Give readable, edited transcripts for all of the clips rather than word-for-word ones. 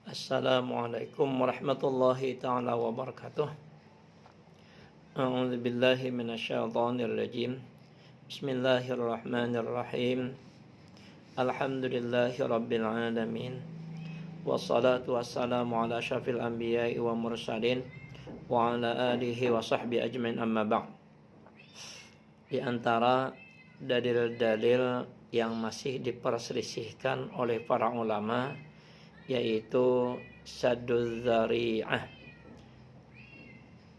Assalamualaikum warahmatullahi ta'ala wabarakatuh. A'udzu billahi minasyaitonir rajim. Bismillahirrahmanirrahim. Alhamdulillahi rabbil alamin. Wassalatu wassalamu ala syafil anbiya'i wa mursalin wa ala alihi wa sahbihi ajmain, amma ba'd. Di antara dalil-dalil yang masih diperselisihkan oleh para ulama yaitu sadduz zari'ah.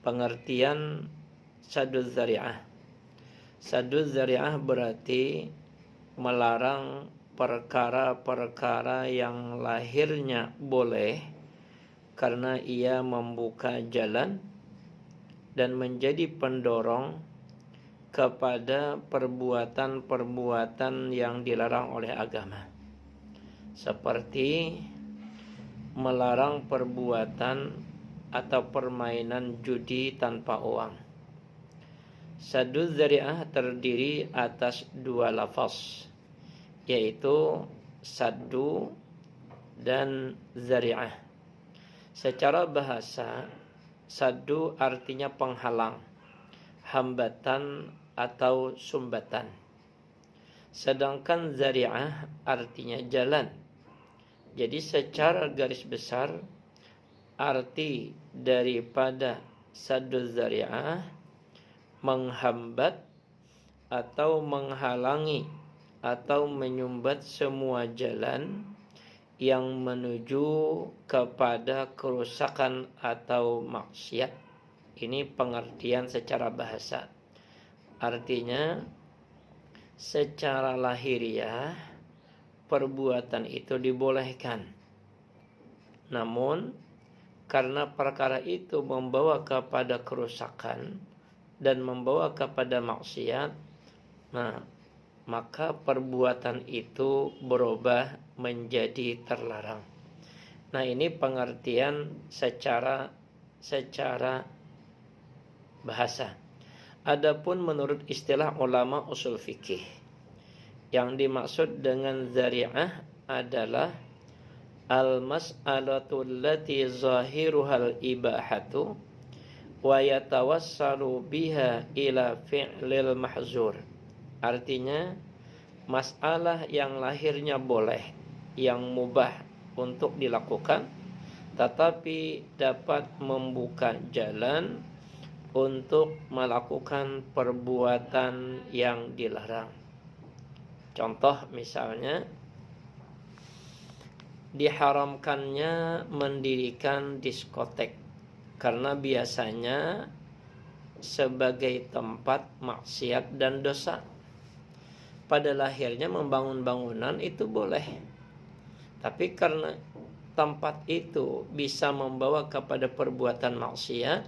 Pengertian sadduz zari'ah. Sadduz zari'ah berarti melarang perkara-perkara yang lahirnya boleh karena ia membuka jalan dan menjadi pendorong kepada perbuatan-perbuatan yang dilarang oleh agama. Seperti melarang perbuatan atau permainan judi tanpa uang. Sadduz zari'ah terdiri atas dua lafaz, yaitu saddu dan zari'ah. Secara bahasa, saddu artinya penghalang, hambatan atau sumbatan. Sedangkan zari'ah artinya jalan. Jadi secara garis besar arti daripada sadduz zari'ah menghambat atau menghalangi atau menyumbat semua jalan yang menuju kepada kerusakan atau maksiat. Ini pengertian secara bahasa. Artinya secara lahiriah perbuatan itu dibolehkan. Namun karena perkara itu membawa kepada kerusakan dan membawa kepada maksiat, maka perbuatan itu berubah menjadi terlarang. Ini pengertian secara bahasa. Adapun menurut istilah ulama usul fikih, yang dimaksud dengan zari'ah adalah al-mas'alatu allati zahiruhal ibahatu wa yatawassalu biha ila fi'lil mahzur. Artinya masalah yang lahirnya boleh, yang mubah untuk dilakukan, tetapi dapat membuka jalan untuk melakukan perbuatan yang dilarang. Contoh misalnya, diharamkannya mendirikan diskotek karena biasanya sebagai tempat maksiat dan dosa. Pada lahirnya membangun bangunan itu boleh, tapi karena tempat itu bisa membawa kepada perbuatan maksiat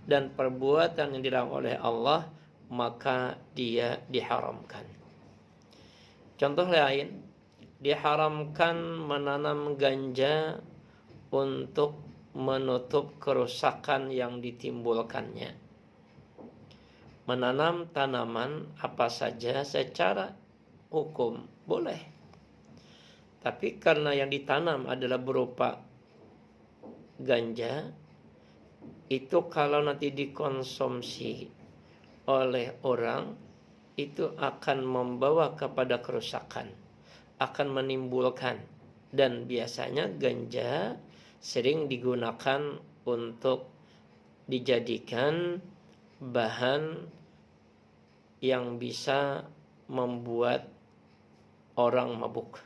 dan perbuatan yang dilarang oleh Allah, maka dia diharamkan. Contoh lain, diharamkan menanam ganja untuk menutup kerusakan yang ditimbulkannya. Menanam tanaman apa saja secara hukum boleh, tapi karena yang ditanam adalah berupa ganja, itu kalau nanti dikonsumsi oleh orang itu akan membawa kepada kerusakan, akan menimbulkan. Dan biasanya ganja sering digunakan untuk dijadikan bahan yang bisa membuat orang mabuk.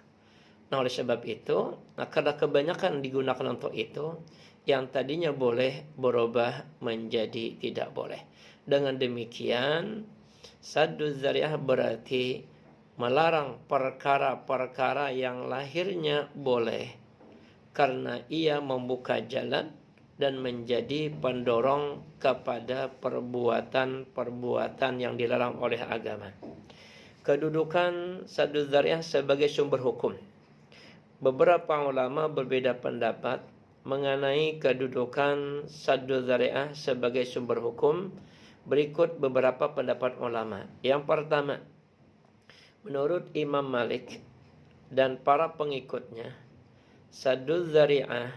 Oleh sebab itu, karena kebanyakan digunakan untuk itu, yang tadinya boleh berubah menjadi tidak boleh. Dengan demikian, sadduz zari'ah berarti melarang perkara-perkara yang lahirnya boleh karena ia membuka jalan dan menjadi pendorong kepada perbuatan-perbuatan yang dilarang oleh agama. Kedudukan sadduz zari'ah sebagai sumber hukum. Beberapa ulama berbeda pendapat mengenai kedudukan sadduz zari'ah sebagai sumber hukum. Berikut beberapa pendapat ulama. Yang pertama, menurut Imam Malik dan para pengikutnya, sadduz zari'ah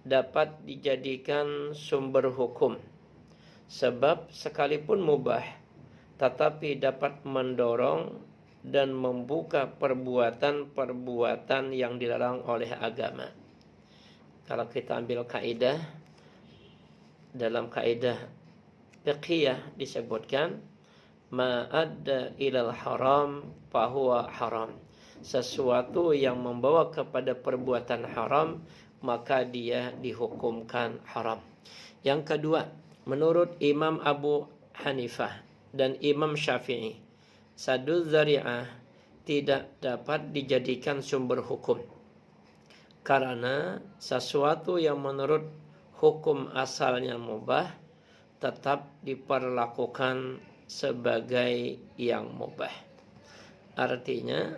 dapat dijadikan sumber hukum. Sebab sekalipun mubah, tetapi dapat mendorong dan membuka perbuatan-perbuatan yang dilarang oleh agama. Kalau kita ambil kaidah, dalam kaidah fiqhiyah disebutkan ma adda ilal haram fahuwa haram. Sesuatu yang membawa kepada perbuatan haram, maka dia dihukumkan haram. Yang kedua, menurut Imam Abu Hanifah dan Imam Syafi'i, saddu dzari'ah tidak dapat dijadikan sumber hukum. Karena sesuatu yang menurut hukum asalnya mubah tetap diperlakukan sebagai yang mubah. Artinya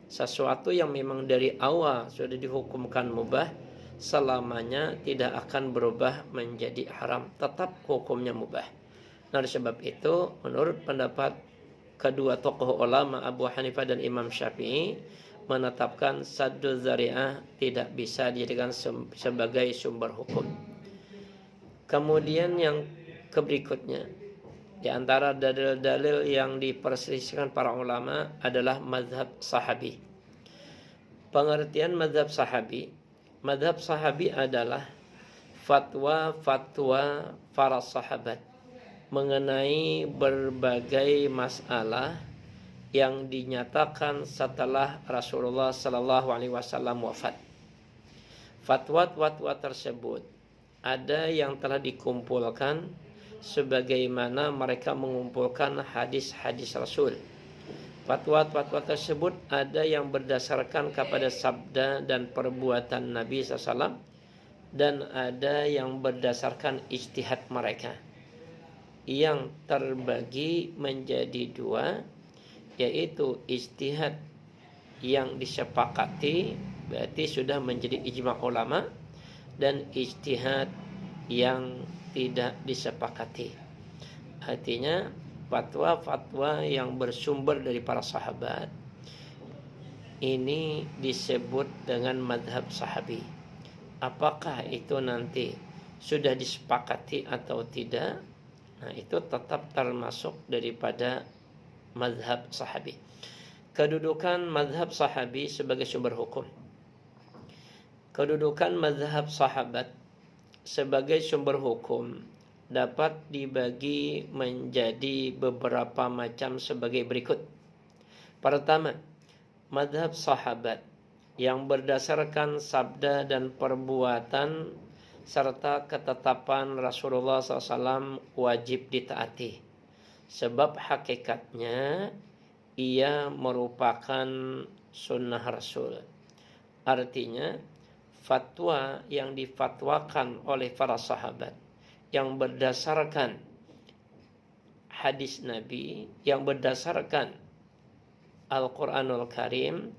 sesuatu yang memang dari awal sudah dihukumkan mubah selamanya tidak akan berubah menjadi haram, tetap hukumnya mubah. Nah, oleh sebab itu menurut pendapat kedua tokoh ulama Abu Hanifah dan Imam Syafi'i menetapkan saddu dzari'ah tidak bisa dijadikan sebagai sumber hukum. Kemudian yang berikutnya, di antara dalil-dalil yang diperselisihkan para ulama adalah mazhab sahabi. Pengertian mazhab sahabi adalah fatwa-fatwa para sahabat mengenai berbagai masalah yang dinyatakan setelah Rasulullah Sallallahu Alaihi Wasallam wafat. Fatwa-fatwa tersebut ada yang telah dikumpulkan sebagaimana mereka mengumpulkan hadis-hadis Rasul. Fatwa-fatwa tersebut ada yang berdasarkan kepada sabda dan perbuatan Nabi SAW, dan ada yang berdasarkan ijtihad mereka, yang terbagi menjadi dua, yaitu ijtihad yang disepakati berarti sudah menjadi ijma' ulama, dan ijtihad yang tidak disepakati. Artinya fatwa-fatwa yang bersumber dari para sahabat ini disebut dengan madhab sahabi. Apakah itu nanti sudah disepakati atau tidak? Nah, itu tetap termasuk daripada madhab sahabi. Kedudukan madhab sahabi sebagai sumber hukum. Kedudukan madhab sahabat sebagai sumber hukum dapat dibagi menjadi beberapa macam sebagai berikut. Pertama, madhab sahabat yang berdasarkan sabda dan perbuatan serta ketetapan Rasulullah SAW wajib ditaati. Sebab hakikatnya ia merupakan sunnah Rasul. Artinya fatwa yang difatwakan oleh para sahabat yang berdasarkan hadis Nabi, yang berdasarkan Al-Quranul Karim,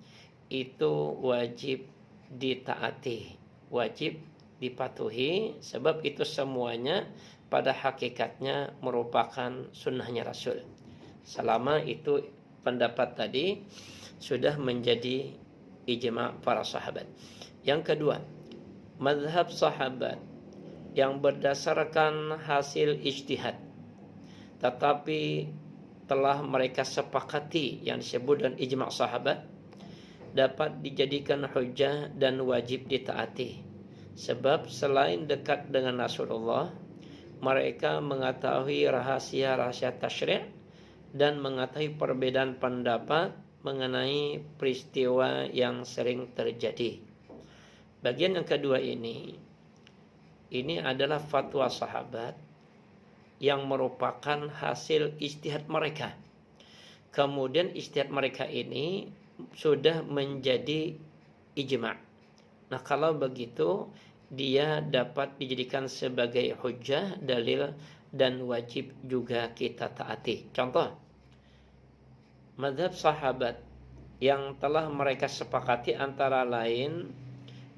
itu wajib ditaati, wajib dipatuhi, sebab itu semuanya pada hakikatnya merupakan sunnahnya Rasul. Selama itu pendapat tadi sudah menjadi ijma' para sahabat. Yang kedua, mazhab sahabat yang berdasarkan hasil ijtihad, tetapi telah mereka sepakati yang disebut dengan ijma' sahabat, dapat dijadikan hujjah dan wajib ditaati. Sebab selain dekat dengan Rasulullah, mereka mengetahui rahasia-rahasia tasyri' dan mengetahui perbedaan pendapat mengenai peristiwa yang sering terjadi. Bagian yang kedua ini adalah fatwa sahabat yang merupakan hasil ijtihad mereka. Kemudian ijtihad mereka ini sudah menjadi ijma'. Nah, kalau begitu dia dapat dijadikan sebagai hujjah, dalil, dan wajib juga kita taati. Contoh, mazhab sahabat yang telah mereka sepakati antara lain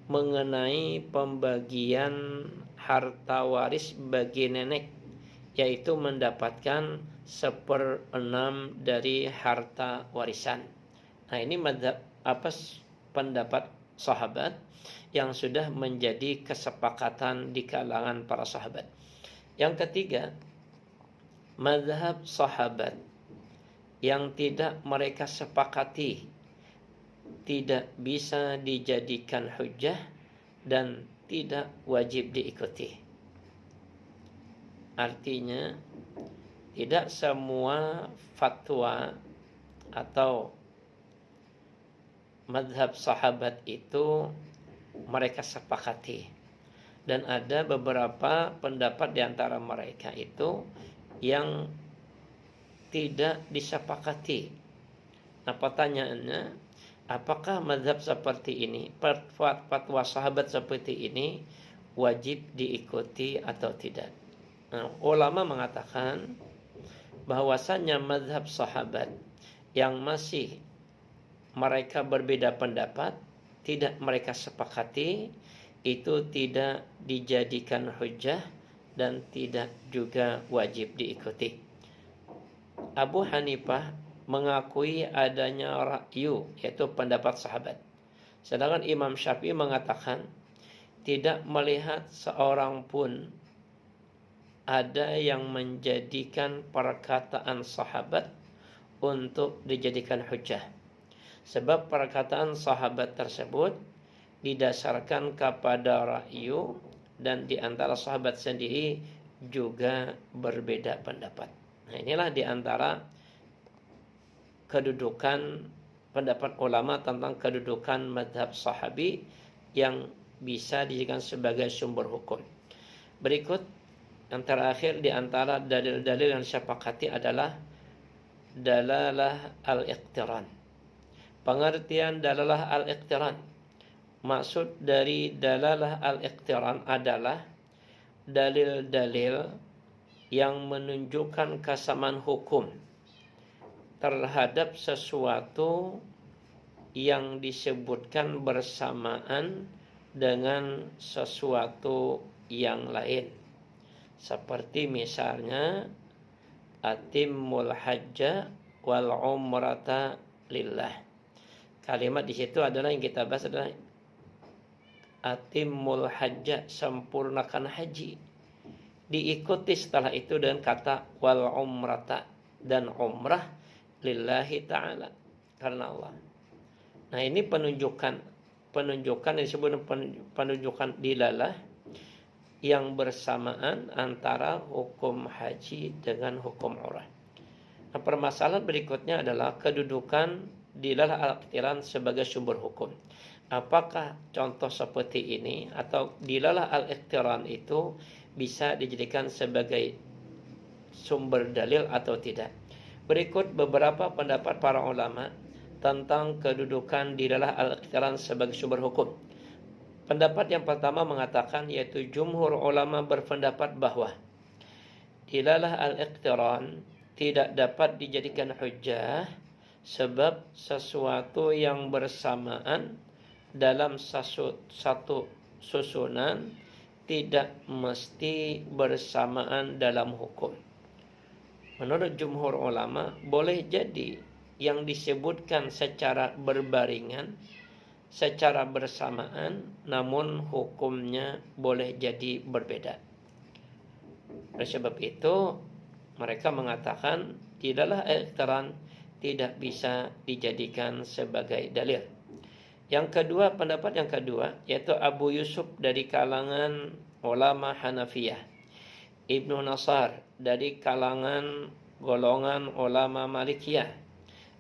mengenai pembagian harta waris bagi nenek, yaitu mendapatkan 1/6 dari harta warisan. Nah, ini mazhab pendapat sahabat yang sudah menjadi kesepakatan di kalangan para sahabat. Yang ketiga, mazhab sahabat yang tidak mereka sepakati tidak bisa dijadikan hujjah dan tidak wajib diikuti. Artinya, tidak semua fatwa atau mazhab sahabat itu mereka sepakati. Dan ada beberapa pendapat di antara mereka itu yang tidak disepakati. Nah, pertanyaannya, apakah mazhab seperti ini, fatwa sahabat seperti ini wajib diikuti atau tidak? Nah, ulama mengatakan bahwasannya mazhab sahabat yang masih mereka berbeda pendapat, tidak mereka sepakati, itu tidak dijadikan hujjah dan tidak juga wajib diikuti. Abu Hanifah mengakui adanya ra'yu, yaitu pendapat sahabat. Sedangkan Imam Syafi'i mengatakan tidak melihat seorang pun ada yang menjadikan perkataan sahabat untuk dijadikan hujjah. Sebab perkataan sahabat tersebut didasarkan kepada ra'yu dan di antara sahabat sendiri juga berbeda pendapat. Nah, inilah di antara kedudukan pendapat ulama tentang kedudukan mazhab sahabi yang bisa dijadikan sebagai sumber hukum. Berikut yang terakhir di antara dalil-dalil yang disepakati adalah dalalah al-iqtiran. Pengertian dalalah al-iqtiran, maksud dari dalalah al-iqtiran adalah dalil-dalil yang menunjukkan kesamaan hukum terhadap sesuatu yang disebutkan bersamaan dengan sesuatu yang lain. Seperti misalnya atimmul hajja wal umrata lillah. Kalimat di situ adalah yang kita bahas adalah atimmul hajja, sempurnakan haji. Diikuti setelah itu dengan kata wal umrata, dan umrah lillahi ta'ala, karena Allah. Nah, ini penunjukan yang disebut penunjukan dilalah yang bersamaan antara hukum haji dengan hukum umrah. Nah, permasalahan berikutnya adalah kedudukan dilalah al-iqtiran sebagai sumber hukum. Apakah contoh seperti ini atau dilalah al-iqtiran itu bisa dijadikan sebagai sumber dalil atau tidak? Berikut beberapa pendapat para ulama tentang kedudukan dilalah al-iqtiran sebagai sumber hukum. Pendapat yang pertama mengatakan, yaitu jumhur ulama berpendapat bahwa dilalah al-iqtiran tidak dapat dijadikan hujjah sebab sesuatu yang bersamaan dalam satu susunan tidak mesti bersamaan dalam hukum. Menurut jumhur ulama, boleh jadi yang disebutkan secara berbaringan, secara bersamaan, namun hukumnya boleh jadi berbeda. Oleh sebab itu, mereka mengatakan tidaklah iqtiran tidak bisa dijadikan sebagai dalil. Yang kedua, pendapat yang kedua, yaitu Abu Yusuf dari kalangan ulama Hanafiyah, Ibnu Nasar dari kalangan golongan ulama Malikiyah,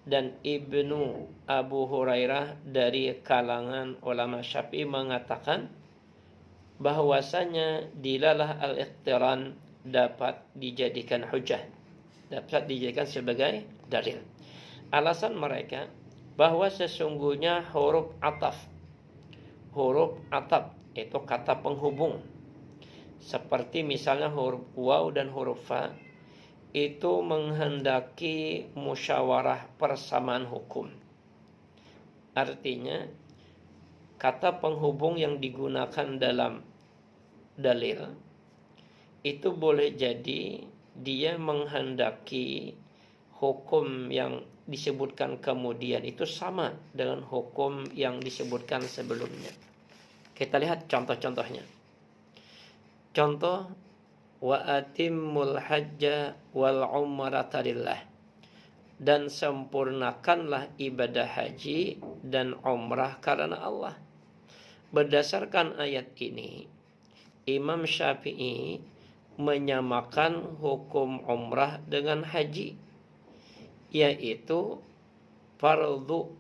dan Ibnu Abu Hurairah dari kalangan ulama Syafi'i mengatakan bahwasanya dilalah al-iqtiran dapat dijadikan hujjah, dapat dijadikan sebagai dalil. Alasan mereka bahwa sesungguhnya huruf ataf itu kata penghubung, seperti misalnya huruf waw dan huruf fa, itu menghendaki musyawarah persamaan hukum. Artinya kata penghubung yang digunakan dalam dalil itu boleh jadi dia menghendaki hukum yang disebutkan kemudian itu sama dengan hukum yang disebutkan sebelumnya. Kita lihat contoh-contohnya. Contoh, wa atimmul hajja wal umrata lillah. Dan sempurnakanlah ibadah haji dan umrah karena Allah. Berdasarkan ayat ini, Imam Syafi'i menyamakan hukum umrah dengan haji, yaitu fardu.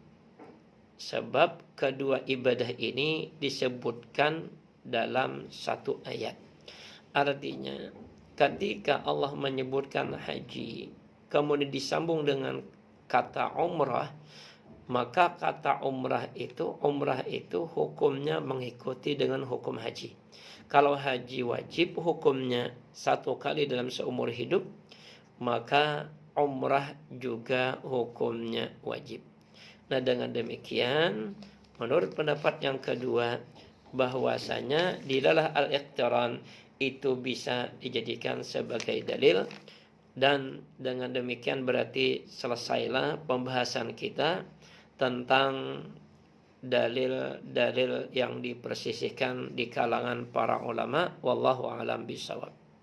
Sebab kedua ibadah ini disebutkan dalam satu ayat. Artinya, ketika Allah menyebutkan haji, kemudian disambung dengan kata umrah, maka kata umrah itu hukumnya mengikuti dengan hukum haji. Kalau haji wajib hukumnya 1 kali dalam seumur hidup, maka umrah juga hukumnya wajib. Nah, dengan demikian, menurut pendapat yang kedua, bahwasanya dilalah al-iqtiran itu bisa dijadikan sebagai dalil, dan dengan demikian berarti selesailah pembahasan kita tentang dalil-dalil yang dipersisihkan di kalangan para ulama. Wallahu a'lam bishawab.